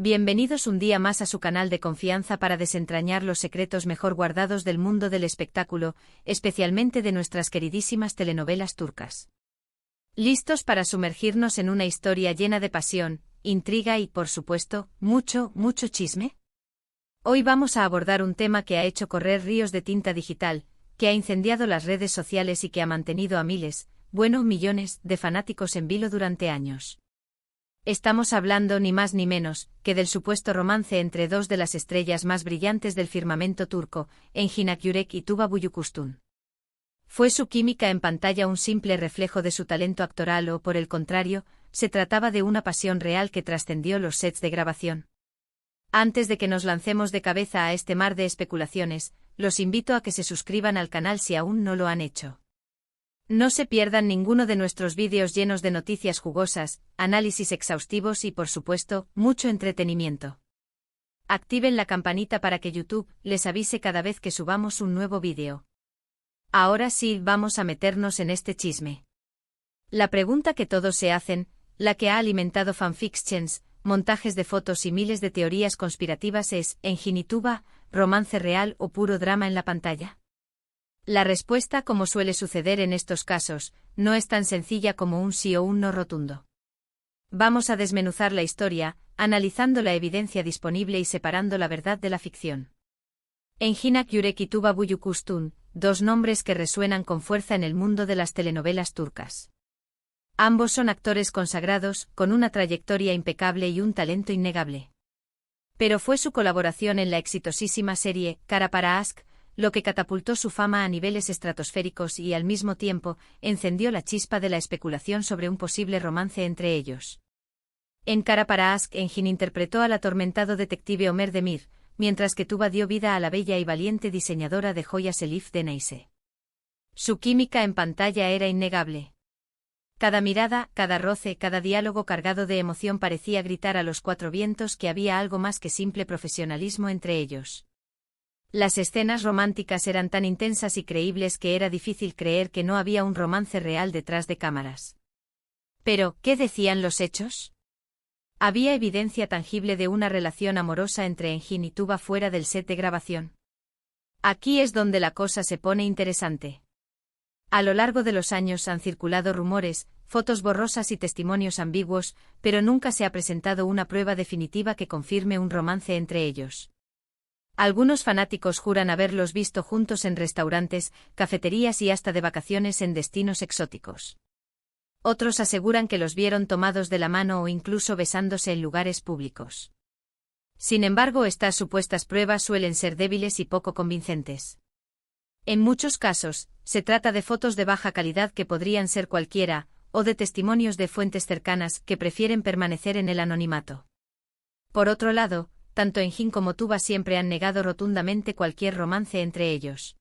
Bienvenidos un día más a su canal de confianza para desentrañar los secretos mejor guardados del mundo del espectáculo, especialmente de nuestras queridísimas telenovelas turcas. ¿Listos para sumergirnos en una historia llena de pasión, intriga y, por supuesto, mucho chisme? Hoy vamos a abordar un tema que ha hecho correr ríos de tinta digital, que ha incendiado las redes sociales y que ha mantenido a miles, millones, de fanáticos en vilo durante años. Estamos hablando ni más ni menos que del supuesto romance entre dos de las estrellas más brillantes del firmamento turco, Engin Akyürek y Tuba Büyüküstün. ¿Fue su química en pantalla un simple reflejo de su talento actoral o, por el contrario, se trataba de una pasión real que trascendió los sets de grabación? Antes de que nos lancemos de cabeza a este mar de especulaciones, los invito a que se suscriban al canal si aún no lo han hecho. No se pierdan ninguno de nuestros vídeos llenos de noticias jugosas, análisis exhaustivos y, por supuesto, mucho entretenimiento. Activen la campanita para que YouTube les avise cada vez que subamos un nuevo vídeo. Ahora sí, vamos a meternos en este chisme. La pregunta que todos se hacen, la que ha alimentado fanfictions, montajes de fotos y miles de teorías conspirativas es: ¿Engin y Tuba, romance real o puro drama en la pantalla? La respuesta, como suele suceder en estos casos, no es tan sencilla como un sí o un no rotundo. Vamos a desmenuzar la historia, analizando la evidencia disponible y separando la verdad de la ficción. Engin Akyürek y Tuba Büyüküstün, dos nombres que resuenan con fuerza en el mundo de las telenovelas turcas. Ambos son actores consagrados, con una trayectoria impecable y un talento innegable. Pero fue su colaboración en la exitosísima serie Kara para Aşk lo que catapultó su fama a niveles estratosféricos y, al mismo tiempo, encendió la chispa de la especulación sobre un posible romance entre ellos. En Kara para Aşk, Engin interpretó al atormentado detective Ömer Demir, mientras que Tuba dio vida a la bella y valiente diseñadora de joyas Elif Deneyse. Su química en pantalla era innegable. Cada mirada, cada roce, cada diálogo cargado de emoción parecía gritar a los cuatro vientos que había algo más que simple profesionalismo entre ellos. Las escenas románticas eran tan intensas y creíbles que era difícil creer que no había un romance real detrás de cámaras. Pero, ¿qué decían los hechos? ¿Había evidencia tangible de una relación amorosa entre Engin y Tuba fuera del set de grabación? Aquí es donde la cosa se pone interesante. A lo largo de los años han circulado rumores, fotos borrosas y testimonios ambiguos, pero nunca se ha presentado una prueba definitiva que confirme un romance entre ellos. Algunos fanáticos juran haberlos visto juntos en restaurantes, cafeterías y hasta de vacaciones en destinos exóticos. Otros aseguran que los vieron tomados de la mano o incluso besándose en lugares públicos. Sin embargo, estas supuestas pruebas suelen ser débiles y poco convincentes. En muchos casos, se trata de fotos de baja calidad que podrían ser cualquiera, o de testimonios de fuentes cercanas que prefieren permanecer en el anonimato. Por otro lado, tanto Engin como Tuba siempre han negado rotundamente cualquier romance entre ellos.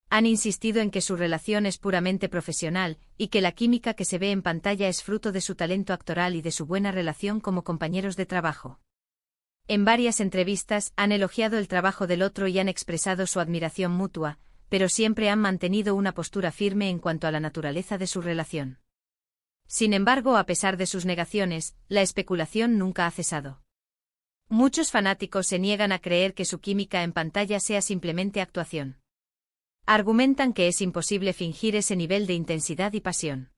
Han insistido en que su relación es puramente profesional, y que la química que se ve en pantalla es fruto de su talento actoral y de su buena relación como compañeros de trabajo. En varias entrevistas han elogiado el trabajo del otro y han expresado su admiración mutua, pero siempre han mantenido una postura firme en cuanto a la naturaleza de su relación. Sin embargo, a pesar de sus negaciones, la especulación nunca ha cesado. Muchos fanáticos se niegan a creer que su química en pantalla sea simplemente actuación. Argumentan que es imposible fingir ese nivel de intensidad y pasión.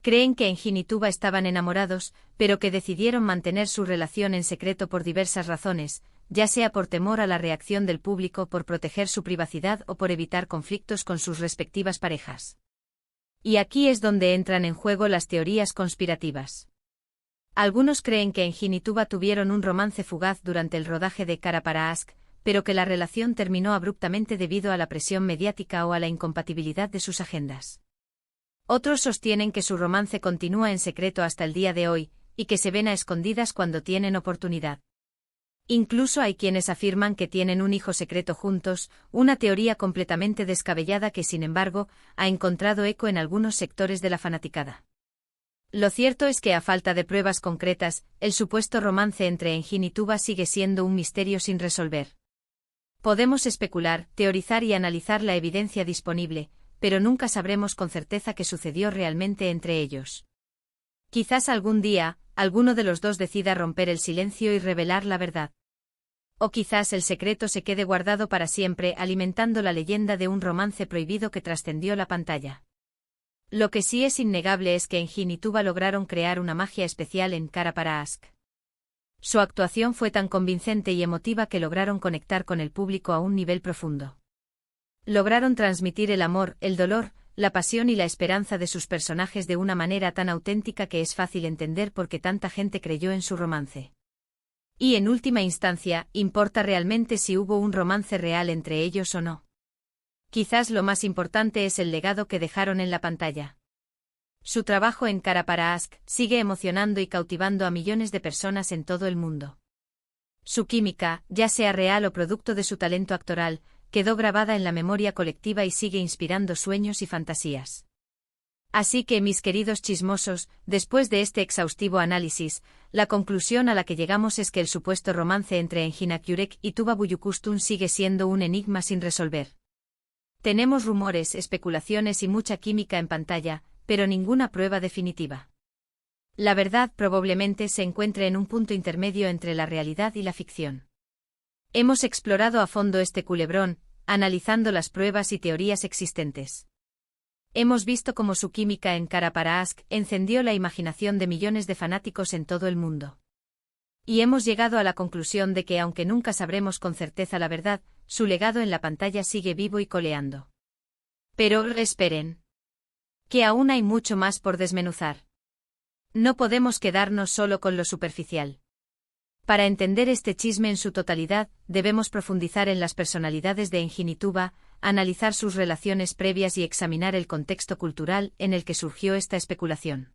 Creen que Engin y Tuba estaban enamorados, pero que decidieron mantener su relación en secreto por diversas razones, ya sea por temor a la reacción del público, por proteger su privacidad o por evitar conflictos con sus respectivas parejas. Y aquí es donde entran en juego las teorías conspirativas. Algunos creen que Engin y Tuba tuvieron un romance fugaz durante el rodaje de Kara para Aşk, pero que la relación terminó abruptamente debido a la presión mediática o a la incompatibilidad de sus agendas. Otros sostienen que su romance continúa en secreto hasta el día de hoy, y que se ven a escondidas cuando tienen oportunidad. Incluso hay quienes afirman que tienen un hijo secreto juntos, una teoría completamente descabellada que, sin embargo, ha encontrado eco en algunos sectores de la fanaticada. Lo cierto es que, a falta de pruebas concretas, el supuesto romance entre Engin y Tuba sigue siendo un misterio sin resolver. Podemos especular, teorizar y analizar la evidencia disponible, pero nunca sabremos con certeza qué sucedió realmente entre ellos. Quizás algún día, alguno de los dos decida romper el silencio y revelar la verdad. O quizás el secreto se quede guardado para siempre, alimentando la leyenda de un romance prohibido que trascendió la pantalla. Lo que sí es innegable es que Engin y Tuba lograron crear una magia especial en Cara para Ask. Su actuación fue tan convincente y emotiva que lograron conectar con el público a un nivel profundo. Lograron transmitir el amor, el dolor, la pasión y la esperanza de sus personajes de una manera tan auténtica que es fácil entender por qué tanta gente creyó en su romance. Y en última instancia, ¿importa realmente si hubo un romance real entre ellos o no? Quizás lo más importante es el legado que dejaron en la pantalla. Su trabajo en Cara para Ask sigue emocionando y cautivando a millones de personas en todo el mundo. Su química, ya sea real o producto de su talento actoral, quedó grabada en la memoria colectiva y sigue inspirando sueños y fantasías. Así que, mis queridos chismosos, después de este exhaustivo análisis, la conclusión a la que llegamos es que el supuesto romance entre Engin Akyurek y Tuba Büyüküstün sigue siendo un enigma sin resolver. Tenemos rumores, especulaciones y mucha química en pantalla, pero ninguna prueba definitiva. La verdad probablemente se encuentre en un punto intermedio entre la realidad y la ficción. Hemos explorado a fondo este culebrón, analizando las pruebas y teorías existentes. Hemos visto cómo su química en Cara para Ask encendió la imaginación de millones de fanáticos en todo el mundo. Y hemos llegado a la conclusión de que aunque nunca sabremos con certeza la verdad, su legado en la pantalla sigue vivo y coleando. Pero esperen. Que aún hay mucho más por desmenuzar. No podemos quedarnos solo con lo superficial. Para entender este chisme en su totalidad, debemos profundizar en las personalidades de Engin y Tuba, analizar sus relaciones previas y examinar el contexto cultural en el que surgió esta especulación.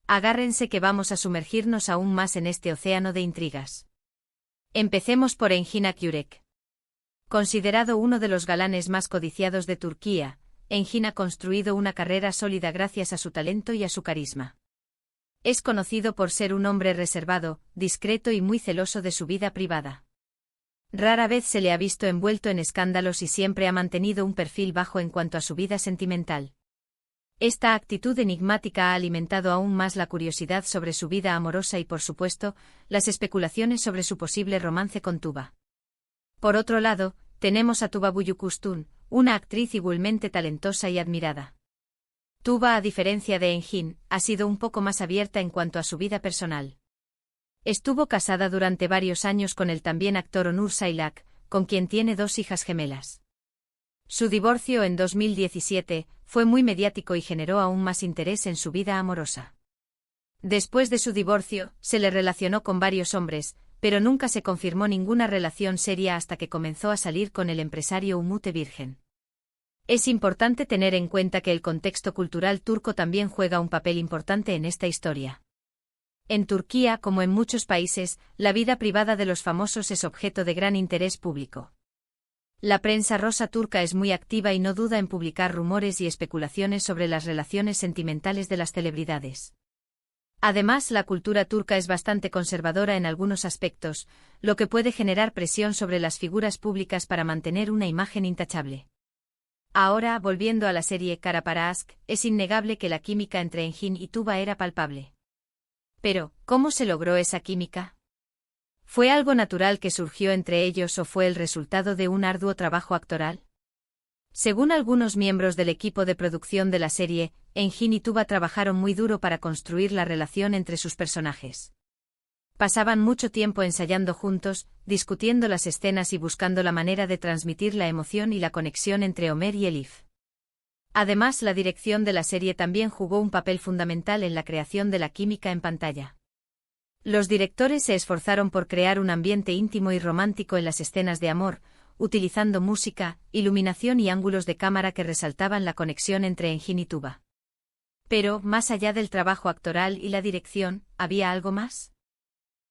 Agárrense que vamos a sumergirnos aún más en este océano de intrigas. Empecemos por Engin Akyurek. Considerado uno de los galanes más codiciados de Turquía, Engin ha construido una carrera sólida gracias a su talento y a su carisma. Es conocido por ser un hombre reservado, discreto y muy celoso de su vida privada. Rara vez se le ha visto envuelto en escándalos y siempre ha mantenido un perfil bajo en cuanto a su vida sentimental. Esta actitud enigmática ha alimentado aún más la curiosidad sobre su vida amorosa y, por supuesto, las especulaciones sobre su posible romance con Tuba. Por otro lado, tenemos a Tuba Büyüküstün, una actriz igualmente talentosa y admirada. Tuba, a diferencia de Engin, ha sido un poco más abierta en cuanto a su vida personal. Estuvo casada durante varios años con el también actor Onur Sailak, con quien tiene 2 hijas gemelas. Su divorcio en 2017 fue muy mediático y generó aún más interés en su vida amorosa. Después de su divorcio, se le relacionó con varios hombres, pero nunca se confirmó ninguna relación seria hasta que comenzó a salir con el empresario Umut Virgen. Es importante tener en cuenta que el contexto cultural turco también juega un papel importante en esta historia. En Turquía, como en muchos países, la vida privada de los famosos es objeto de gran interés público. La prensa rosa turca es muy activa y no duda en publicar rumores y especulaciones sobre las relaciones sentimentales de las celebridades. Además, la cultura turca es bastante conservadora en algunos aspectos, lo que puede generar presión sobre las figuras públicas para mantener una imagen intachable. Ahora, volviendo a la serie Cara para Ask, es innegable que la química entre Engin y Tuba era palpable. Pero, ¿cómo se logró esa química? ¿Fue algo natural que surgió entre ellos o fue el resultado de un arduo trabajo actoral? Según algunos miembros del equipo de producción de la serie, Engin y Tuba trabajaron muy duro para construir la relación entre sus personajes. Pasaban mucho tiempo ensayando juntos, discutiendo las escenas y buscando la manera de transmitir la emoción y la conexión entre Ömer y Elif. Además, la dirección de la serie también jugó un papel fundamental en la creación de la química en pantalla. Los directores se esforzaron por crear un ambiente íntimo y romántico en las escenas de amor, utilizando música, iluminación y ángulos de cámara que resaltaban la conexión entre Engin y Tuba. Pero, más allá del trabajo actoral y la dirección, ¿había algo más?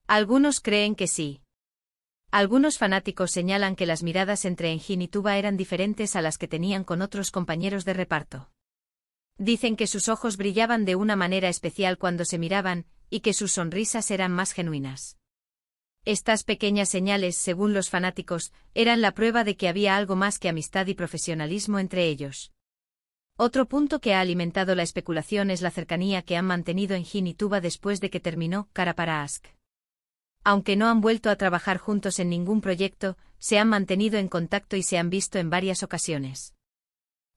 Algunos creen que sí. Algunos fanáticos señalan que las miradas entre Engin y Tuba eran diferentes a las que tenían con otros compañeros de reparto. Dicen que sus ojos brillaban de una manera especial cuando se miraban, y que sus sonrisas eran más genuinas. Estas pequeñas señales, según los fanáticos, eran la prueba de que había algo más que amistad y profesionalismo entre ellos. Otro punto que ha alimentado la especulación es la cercanía que han mantenido Engin y Tuba después de que terminó Cara para Ask. Aunque no han vuelto a trabajar juntos en ningún proyecto, se han mantenido en contacto y se han visto en varias ocasiones.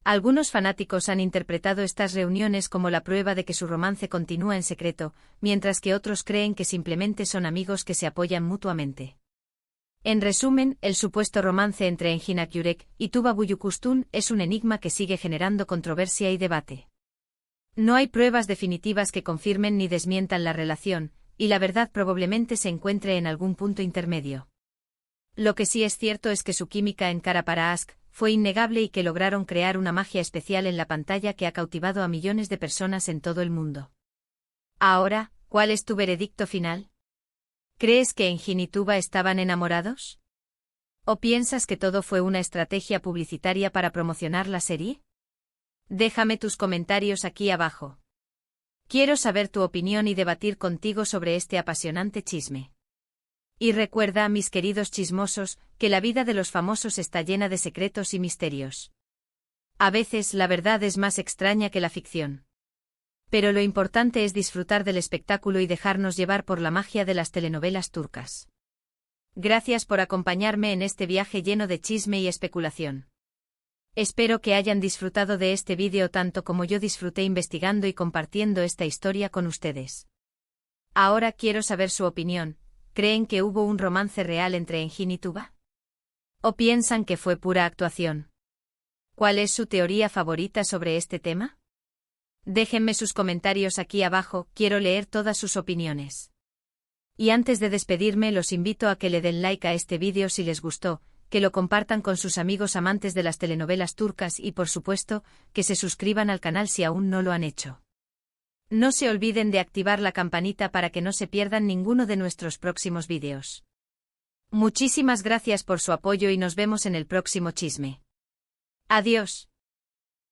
Algunos fanáticos han interpretado estas reuniones como la prueba de que su romance continúa en secreto, mientras que otros creen que simplemente son amigos que se apoyan mutuamente. En resumen, el supuesto romance entre Engin Akyurek y Tuba Büyüküstün es un enigma que sigue generando controversia y debate. No hay pruebas definitivas que confirmen ni desmientan la relación, y la verdad probablemente se encuentre en algún punto intermedio. Lo que sí es cierto es que su química en Cara para Ask fue innegable y que lograron crear una magia especial en la pantalla que ha cautivado a millones de personas en todo el mundo. Ahora, ¿cuál es tu veredicto final? ¿Crees que Engin y Tuba estaban enamorados? ¿O piensas que todo fue una estrategia publicitaria para promocionar la serie? Déjame tus comentarios aquí abajo. Quiero saber tu opinión y debatir contigo sobre este apasionante chisme. Y recuerda, mis queridos chismosos, que la vida de los famosos está llena de secretos y misterios. A veces la verdad es más extraña que la ficción. Pero lo importante es disfrutar del espectáculo y dejarnos llevar por la magia de las telenovelas turcas. Gracias por acompañarme en este viaje lleno de chisme y especulación. Espero que hayan disfrutado de este vídeo tanto como yo disfruté investigando y compartiendo esta historia con ustedes. Ahora quiero saber su opinión. ¿Creen que hubo un romance real entre Engin y Tuba? ¿O piensan que fue pura actuación? ¿Cuál es su teoría favorita sobre este tema? Déjenme sus comentarios aquí abajo, quiero leer todas sus opiniones. Y antes de despedirme los invito a que le den like a este vídeo si les gustó, que lo compartan con sus amigos amantes de las telenovelas turcas y por supuesto, que se suscriban al canal si aún no lo han hecho. No se olviden de activar la campanita para que no se pierdan ninguno de nuestros próximos vídeos. Muchísimas gracias por su apoyo y nos vemos en el próximo chisme. Adiós.